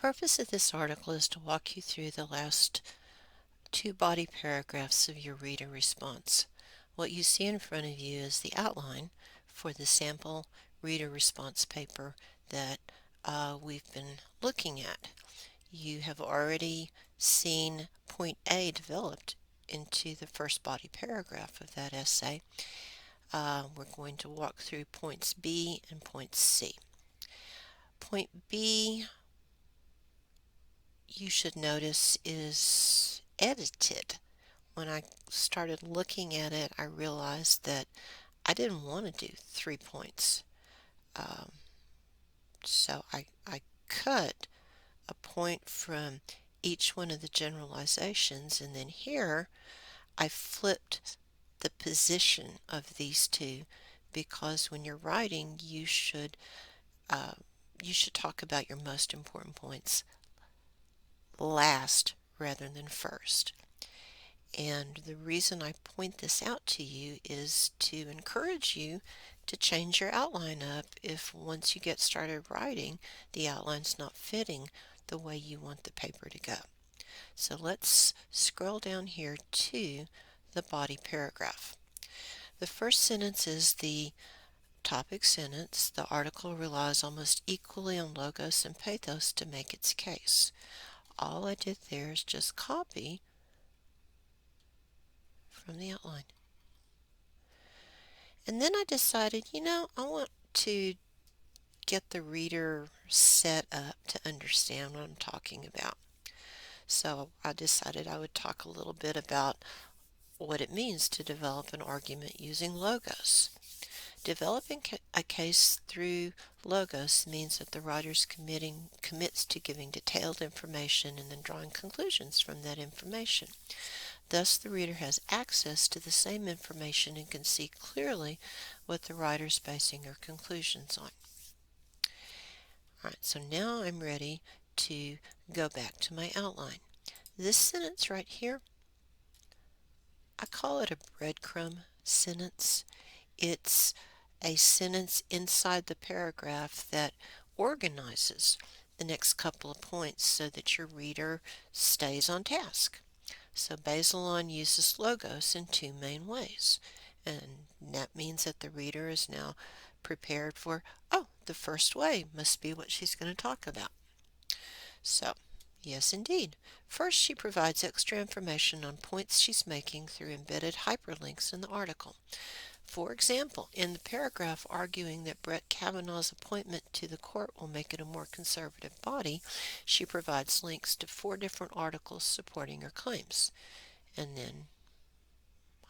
purpose of this article is to walk you through the last two body paragraphs of your reader response. What you see in front of you is the outline for the sample reader response paper that we've been looking at. You have already seen point A developed into the first body paragraph of that essay. We're going to walk through points B and points C. Point B, you should notice, is edited. When I started looking at it, I realized that I didn't want to do 3 points. Um, so I cut a point from each one of the generalizations, and then here I flipped the position of these two because when you're writing, uh, you should talk about your most important points last rather than first. And the reason I point this out to you is to encourage you to change your outline up if once you get started writing, the outline's not fitting the way you want the paper to go. So let's scroll down here to the body paragraph. The first sentence is the topic sentence. The article relies almost equally on logos and pathos to make its case. All I did there is just copy from the outline. And then I decided, I want to get the reader set up to understand what I'm talking about. So I decided I would talk a little bit about what it means to develop an argument using logos. Developing a case through logos means that the writer commits to giving detailed information and then drawing conclusions from that information. Thus, the reader has access to the same information and can see clearly what the writer is basing her conclusions on. Alright, so now I'm ready to go back to my outline. This sentence right here, I call it a breadcrumb sentence. It's a sentence inside the paragraph that organizes the next couple of points so that your reader stays on task. So Bazelon uses logos in two main ways, and that means that the reader is now prepared for, oh, the first way must be what she's going to talk about. So, yes indeed. First, she provides extra information on points she's making through embedded hyperlinks in the article. For example, in the paragraph arguing that Brett Kavanaugh's appointment to the court will make it a more conservative body, she provides links to 4 different articles supporting her claims. And then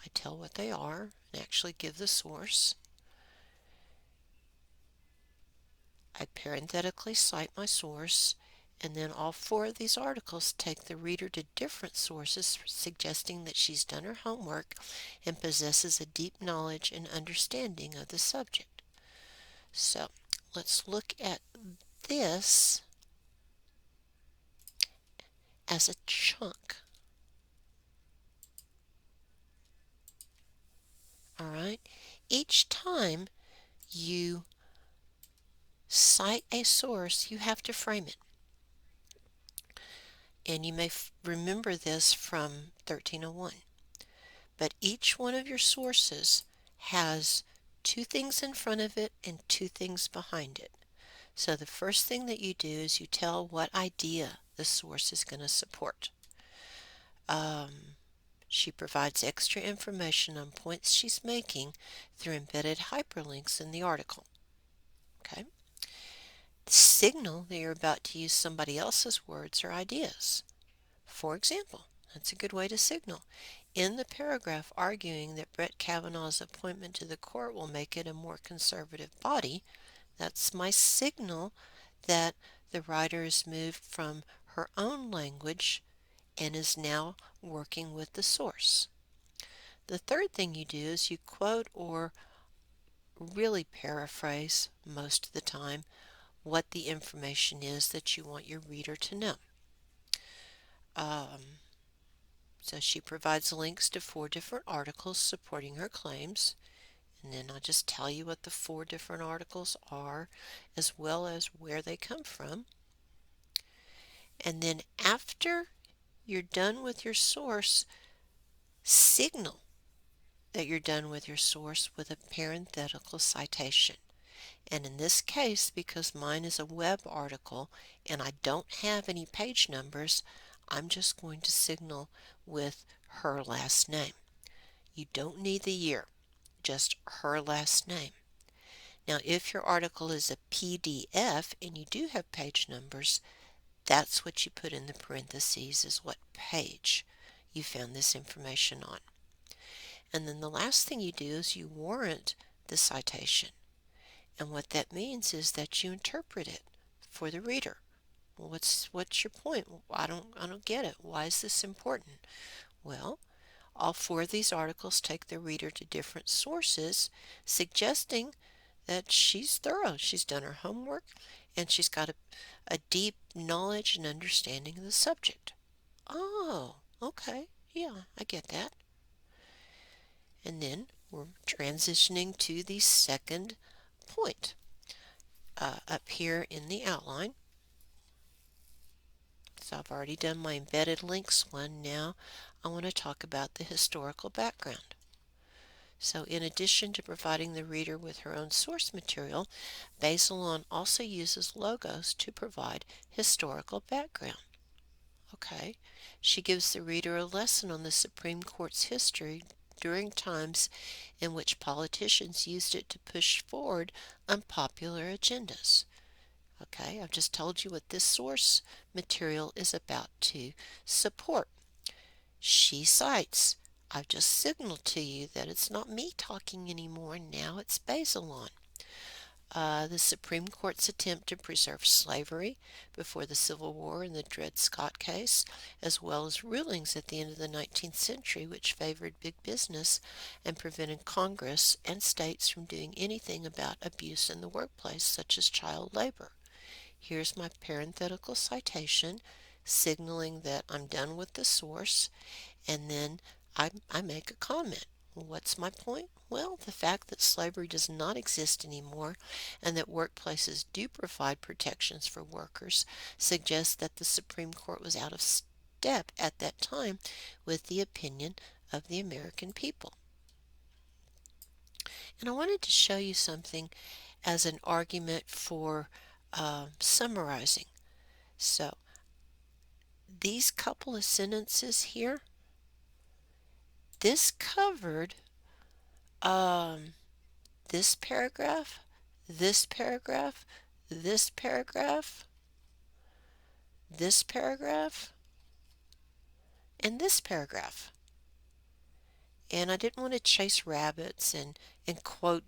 I tell what they are and actually give the source. I parenthetically cite my source, and then all 4 of these articles take the reader to different sources, suggesting that she's done her homework and possesses a deep knowledge and understanding of the subject. So let's look at this as a chunk. All right. Each time you cite a source, you have to frame it. And you may remember this from 1301. But each one of your sources has 2 things in front of it and 2 things behind it. So the first thing that you do is you tell what idea the source is going to support. She provides extra information on points she's making through embedded hyperlinks in the article. Okay? Signal that you're about to use somebody else's words or ideas. For example, that's a good way to signal. In the paragraph arguing that Brett Kavanaugh's appointment to the court will make it a more conservative body, that's my signal that the writer has moved from her own language and is now working with the source. The third thing you do is you quote or really paraphrase most of the time what the information is that you want your reader to know. So she provides links to 4 different articles supporting her claims, and then I'll just tell you what the 4 different articles are as well as where they come from. And then after you're done with your source, signal that you're done with your source with a parenthetical citation. And in this case, because mine is a web article and I don't have any page numbers, I'm just going to signal with her last name. You don't need the year, just her last name. Now, if your article is a PDF and you do have page numbers, that's what you put in the parentheses is what page you found this information on. And then the last thing you do is you warrant the citation. And what that means is that you interpret it for the reader. Well, what's your point? I don't get it. Why is this important? Well, all four of these articles take the reader to different sources, suggesting that she's thorough. She's done her homework and she's got a deep knowledge and understanding of the subject. Oh, okay. Yeah, I get that. And then we're transitioning to the second point up here in the outline. So I've already done my embedded links one. Now I want to talk about the historical background. So in addition to providing the reader with her own source material, Bazelon also uses logos to provide historical background. Okay, she gives the reader a lesson on the Supreme Court's history during times in which politicians used it to push forward unpopular agendas. Okay, I've just told you what this source material is about to support. She cites. I've just signaled to you that it's not me talking anymore. Now it's Bazelon. The Supreme Court's attempt to preserve slavery before the Civil War and the Dred Scott case, as well as rulings at the end of the 19th century which favored big business and prevented Congress and states from doing anything about abuse in the workplace, such as child labor. Here's my parenthetical citation signaling that I'm done with the source, and then I make a comment. What's my point? Well, the fact that slavery does not exist anymore and that workplaces do provide protections for workers suggests that the Supreme Court was out of step at that time with the opinion of the American people. And I wanted to show you something as an argument for summarizing. So, these couple of sentences here, this covered um, this paragraph, this paragraph, this paragraph, this paragraph, and this paragraph. And I didn't want to chase rabbits and quote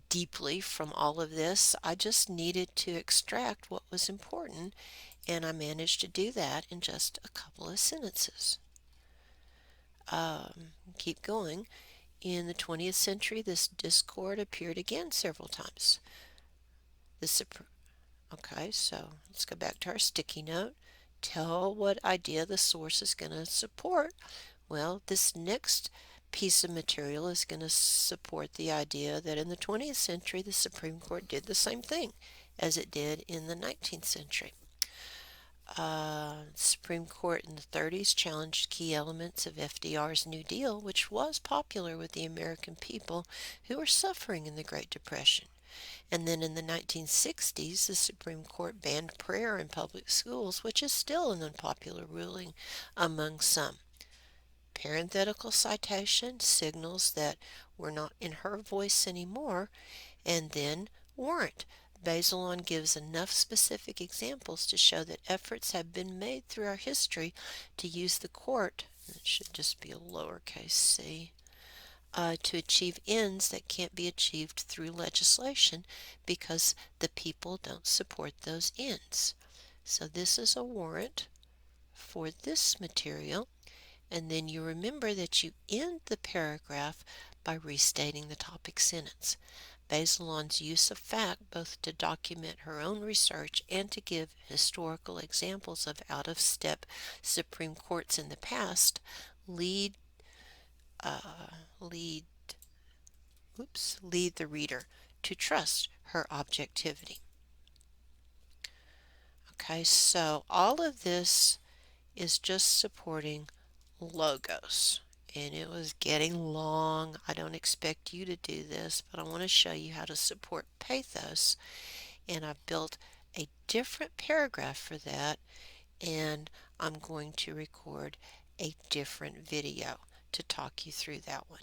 deeply from all of this. I just needed to extract what was important, and I managed to do that in just a couple of sentences. Keep going. In the 20th century, this discord appeared again several times. Okay, so let's go back to our sticky note. Tell what idea the source is going to support. Well, this next piece of material is going to support the idea that in the 20th century, the Supreme Court did the same thing as it did in the 19th century. Supreme Court in the 30s challenged key elements of FDR's New Deal, which was popular with the American people who were suffering in the Great Depression. And then in the 1960s, the Supreme Court banned prayer in public schools, which is still an unpopular ruling among some. Parenthetical citation signals that we're not in her voice anymore, and then warrant. Bazelon gives enough specific examples to show that efforts have been made through our history to use the court, it should just be a lowercase c, to achieve ends that can't be achieved through legislation because the people don't support those ends. So this is a warrant for this material, and then you remember that you end the paragraph by restating the topic sentence. Bazelon's use of fact, both to document her own research and to give historical examples of out-of-step Supreme Courts in the past, lead lead lead the reader to trust her objectivity. Okay, so all of this is just supporting logos. And it was getting long. I don't expect you to do this, but I want to show you how to support pathos. And I've built a different paragraph for that, and I'm going to record a different video to talk you through that one.